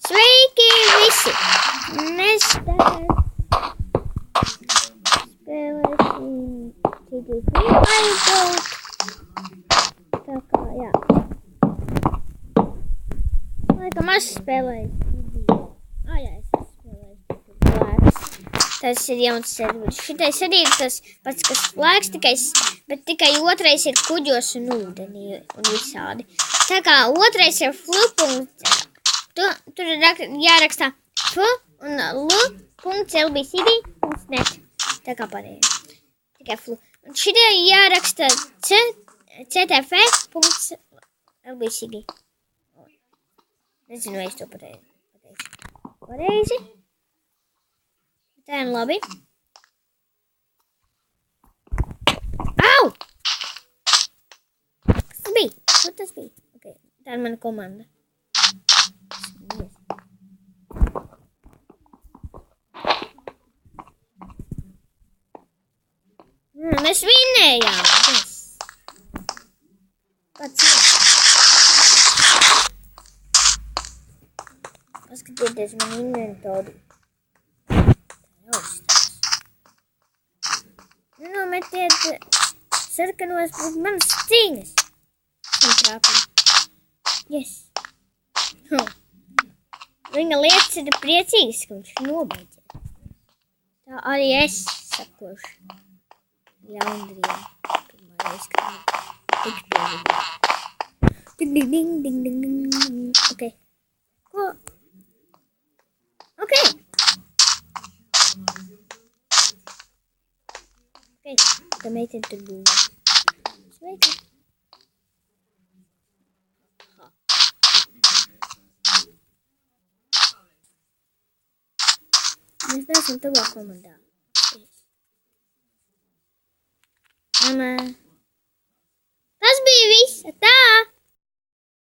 Sveiki visi! Mēs tagad spēlēsim citu Freefire. Tā kā, jā. Laikam es spēlēju. Jā, es spēlēju. Tas ir jauns serveris. Šitais arī ir tas pats, kas flēks, bet tikai otrais ir kuģos un ūdenī un visādi. Tā kā otrais ir tur ir jārakstā f un l.lbcb.net. Tā kā pareizi. Tikai flu. Un šitai jāraksta ctf.lbcb. Nezinu, vai es to pareizi. Tā ir labi. Au! Kas tas bija? Ko tas bija? Okay. Tā ir mana komanda. Mēs vinnējām. Pats paskatieties man inventoru. Nometiet sarkanos manas cīņas. Yes. Viņa lietas ir priecīgas, ka viņš nobeidzies. Tā arī es sakošu ļaundriem. Pirmāreiz, kad tik pieviņā. Ding, ding, ding, ding, ding, ding. Ok. Ko? Ok. Ok, tā meitene tur būvē. Sveiki! Mēs neesam tavā komandā. Mamā. Tas bija viss! Tā!